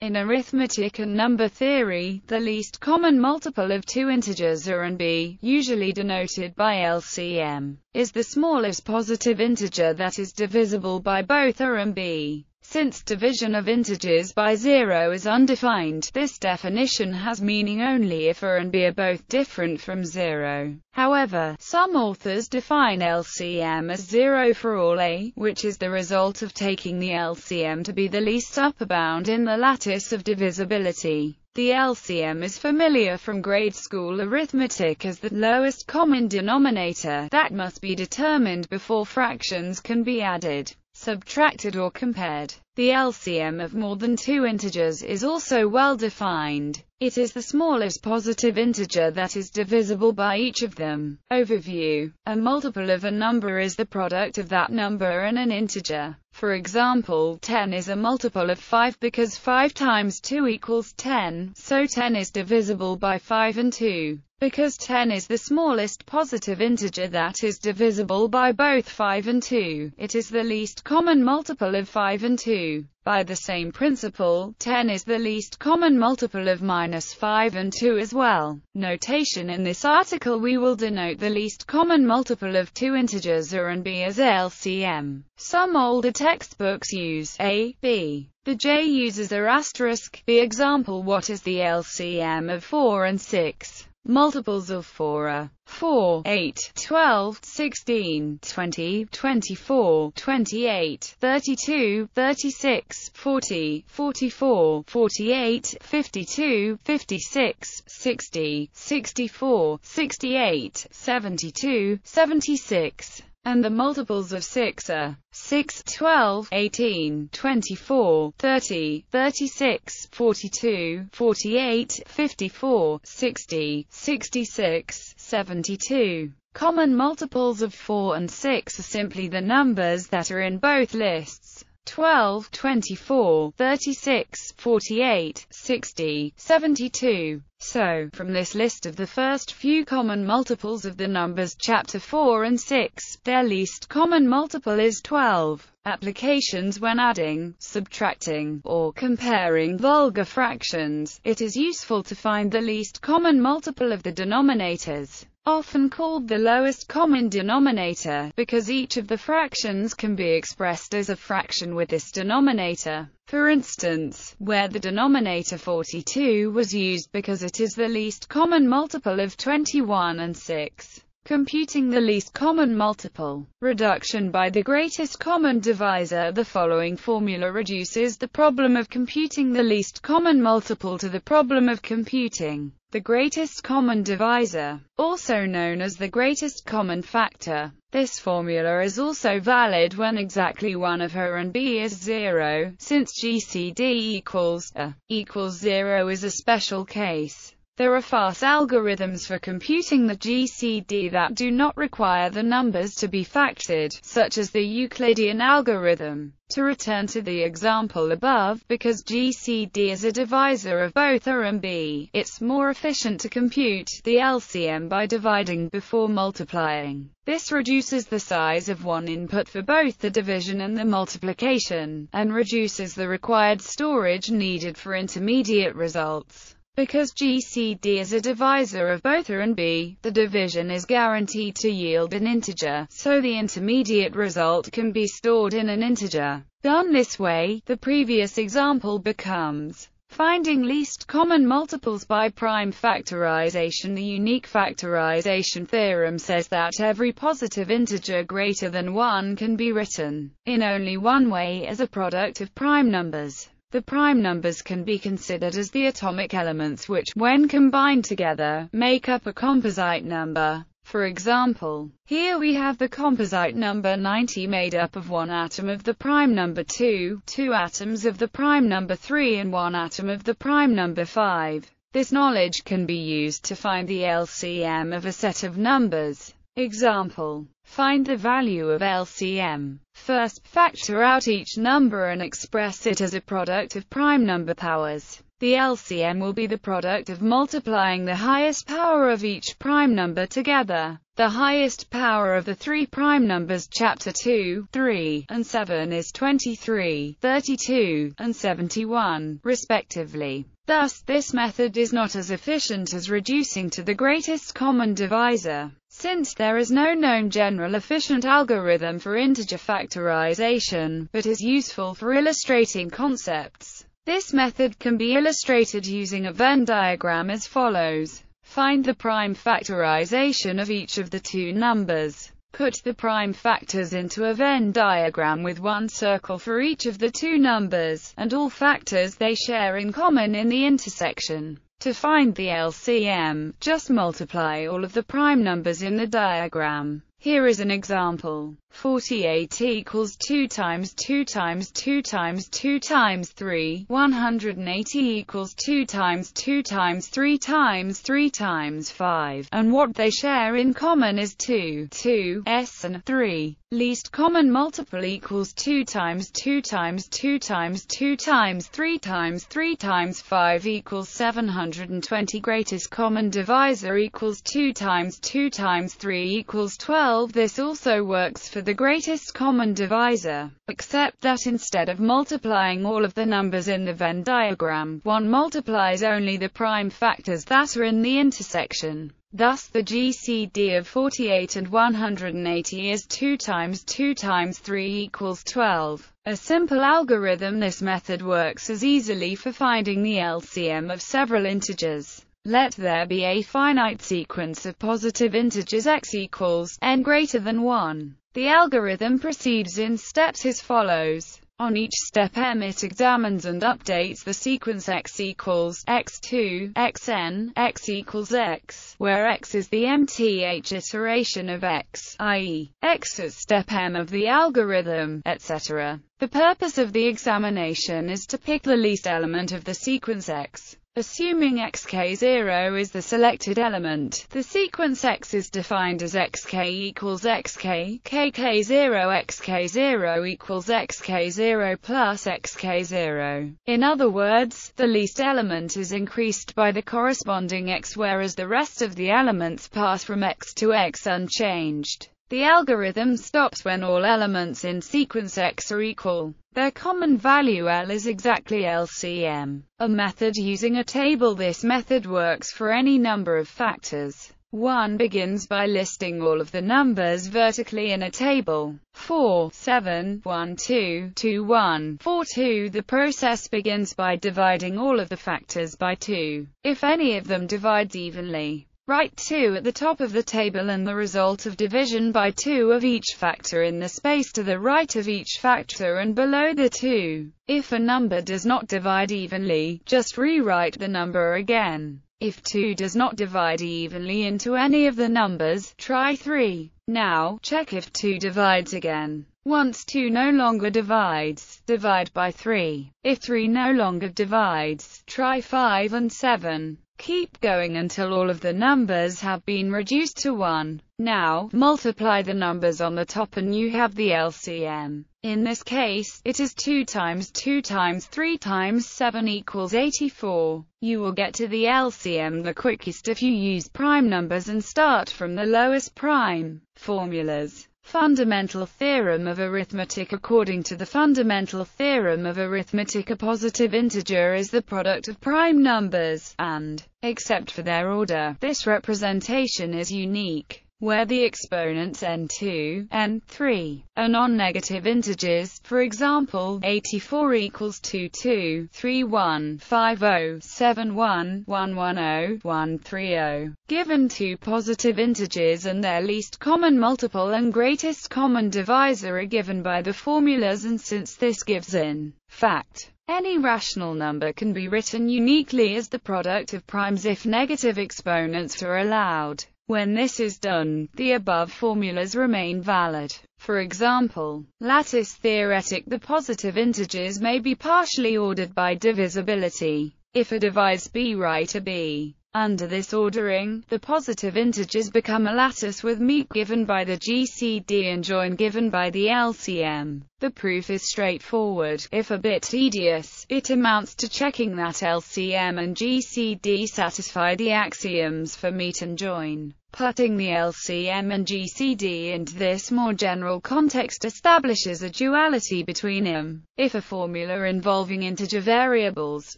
In arithmetic and number theory, the least common multiple of two integers A and b, usually denoted by LCM, is the smallest positive integer that is divisible by both A and b. Since division of integers by 0 is undefined, this definition has meaning only if A and b are both different from 0. However, some authors define LCM as 0 for all A, which is the result of taking the LCM to be the least upper bound in the lattice of divisibility. The LCM is familiar from grade school arithmetic as the lowest common denominator that must be determined before fractions can be added, subtracted or compared. The LCM of more than two integers is also well defined. It is the smallest positive integer that is divisible by each of them. Overview. A multiple of a number is the product of that number and an integer. For example, 10 is a multiple of 5 because 5 times 2 equals 10, so 10 is divisible by 5 and 2. Because 10 is the smallest positive integer that is divisible by both 5 and 2, it is the least common multiple of 5 and 2. By the same principle, 10 is the least common multiple of -5 and 2 as well. Notation. In this article we will denote the least common multiple of two integers A and b as LCM. Some older textbooks use A, B. The J uses a asterisk. B. Example: what is the LCM of 4 and 6? Multiples of 4 are 4, 8, 12, 16, 20, 24, 28, 32, 36, 40, 44, 48, 52, 56, 60, 64, 68, 72, 76. And the multiples of 6 are 6, 12, 18, 24, 30, 36, 42, 48, 54, 60, 66, 72. Common multiples of 4 and 6 are simply the numbers that are in both lists: 12, 24, 36, 48, 60, 72. So, from this list of the first few common multiples of the numbers chapter 4 and 6, their least common multiple is 12. Applications: when adding, subtracting, or comparing vulgar fractions, it is useful to find the least common multiple of the denominators, often called the lowest common denominator, because each of the fractions can be expressed as a fraction with this denominator. For instance, where the denominator 42 was used because it is the least common multiple of 21 and 6. Computing the least common multiple. Reduction by the greatest common divisor. The following formula reduces the problem of computing the least common multiple to the problem of computing the greatest common divisor, also known as the greatest common factor. This formula is also valid when exactly one of A and b is 0, since GCD equals A equals 0 is a special case. There are fast algorithms for computing the GCD that do not require the numbers to be factored, such as the Euclidean algorithm. To return to the example above, because GCD is a divisor of both A and b, it's more efficient to compute the LCM by dividing before multiplying. This reduces the size of one input for both the division and the multiplication, and reduces the required storage needed for intermediate results. Because GCD is a divisor of both A and b, the division is guaranteed to yield an integer, so the intermediate result can be stored in an integer. Done this way, the previous example becomes finding least common multiples by prime factorization. The unique factorization theorem says that every positive integer greater than 1 can be written in only one way, as a product of prime numbers. The prime numbers can be considered as the atomic elements which, when combined together, make up a composite number. For example, here we have the composite number 90 made up of one atom of the prime number 2, 2 atoms of the prime number 3 and one atom of the prime number 5. This knowledge can be used to find the LCM of a set of numbers. Example: find the value of LCM. First, factor out each number and express it as a product of prime number powers. The LCM will be the product of multiplying the highest power of each prime number together. The highest power of the three prime numbers chapter 2, 3, and 7 is 23, 32, and 71, respectively. Thus, this method is not as efficient as reducing to the greatest common divisor. Since there is no known general efficient algorithm for integer factorization, but is useful for illustrating concepts. This method can be illustrated using a Venn diagram as follows. Find the prime factorization of each of the two numbers. Put the prime factors into a Venn diagram with one circle for each of the two numbers, and all factors they share in common in the intersection. To find the LCM, just multiply all of the prime numbers in the diagram. Here is an example. 48 equals 2 times 2 times 2 times 2 times 3. 180 equals 2 times 2 times 3 times 3 times 5. And what they share in common is 2, 2s and 3. Least common multiple equals 2 times 2 times 2 times 2 times 3 times 3 times 5 equals 720. Greatest common divisor equals 2 times 2 times 3 equals 12. This also works for the greatest common divisor, except that instead of multiplying all of the numbers in the Venn diagram, one multiplies only the prime factors that are in the intersection. Thus the GCD of 48 and 180 is 2 times 2 times 3 equals 12. A simple algorithm. This method works as easily for finding the LCM of several integers. Let there be a finite sequence of positive integers x equals n greater than 1. The algorithm proceeds in steps as follows. On each step m it examines and updates the sequence x equals x2, xn, x equals x, where x is the mth iteration of x, i.e., x at step m of the algorithm, etc. The purpose of the examination is to pick the least element of the sequence x. Assuming xk0 is the selected element, the sequence x is defined as xk equals xk, kk0 xk0 equals xk0 plus xk0. In other words, the least element is increased by the corresponding x, whereas the rest of the elements pass from x to x unchanged. The algorithm stops when all elements in sequence x are equal. Their common value L is exactly LCM. A method using a table. This method works for any number of factors. One begins by listing all of the numbers vertically in a table. 4, 7, 1, 2, 2, 1, 4, 2. The process begins by dividing all of the factors by 2. If any of them divides evenly, write 2 at the top of the table and the result of division by 2 of each factor in the space to the right of each factor and below the 2. If a number does not divide evenly, just rewrite the number again. If 2 does not divide evenly into any of the numbers, try 3. Now, check if 2 divides again. Once 2 no longer divides, divide by 3. If 3 no longer divides, try 5 and 7. Keep going until all of the numbers have been reduced to 1. Now, multiply the numbers on the top and you have the LCM. In this case, it is 2 times 2 times 3 times 7 equals 84. You will get to the LCM the quickest if you use prime numbers and start from the lowest prime. Formulas. Fundamental theorem of arithmetic. According to the fundamental theorem of arithmetic, a positive integer is the product of prime numbers, and, except for their order, this representation is unique. Where the exponents n2, n3 are non-negative integers, for example, 84 equals 22, 31, 50, 71, 110, 130. Given two positive integers and their least common multiple and greatest common divisor are given by the formulas, and since this gives in fact any rational number can be written uniquely as the product of primes if negative exponents are allowed. When this is done, the above formulas remain valid. For example, lattice theoretic, the positive integers may be partially ordered by divisibility. If A divides B, write a B. Under this ordering, the positive integers become a lattice with meep given by the GCD and join given by the LCM. The proof is straightforward, if a bit tedious. It amounts to checking that LCM and GCD satisfy the axioms for meet and join. Putting the LCM and GCD into this more general context establishes a duality between them. If a formula involving integer variables,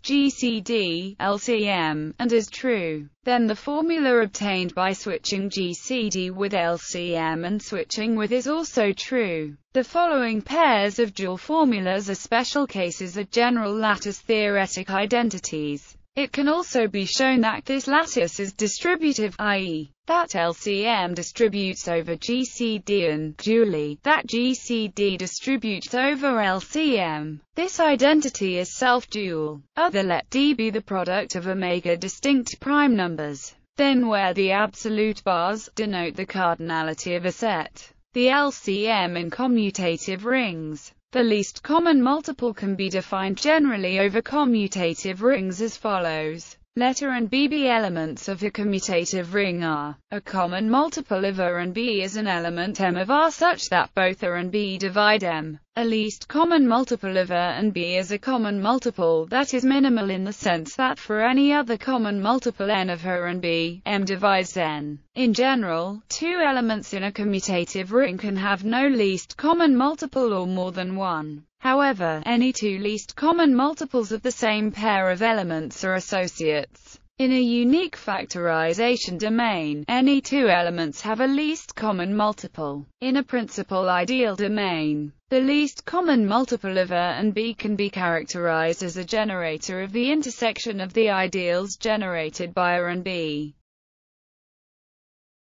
GCD, LCM, and is true, then the formula obtained by switching GCD with LCM and switching with is also true. The following pairs of dual formulas are special cases of general lattice theoretic identities. It can also be shown that this lattice is distributive, i.e., that LCM distributes over GCD and, dually, that GCD distributes over LCM. This identity is self-dual. Let D be the product of omega distinct prime numbers. Then where the absolute bars denote the cardinality of a set, the LCM in commutative rings. The least common multiple can be defined generally over commutative rings as follows. Let A and B be elements of a commutative ring R. A common multiple of A and B is an element M of R such that both A and B divide M. A least common multiple of A and B is a common multiple that is minimal in the sense that for any other common multiple n of A and B, M divides n. In general, two elements in a commutative ring can have no least common multiple or more than one. However, any two least common multiples of the same pair of elements are associates. In a unique factorization domain, any two elements have a least common multiple. In a principal ideal domain, the least common multiple of A and B can be characterized as a generator of the intersection of the ideals generated by A and B.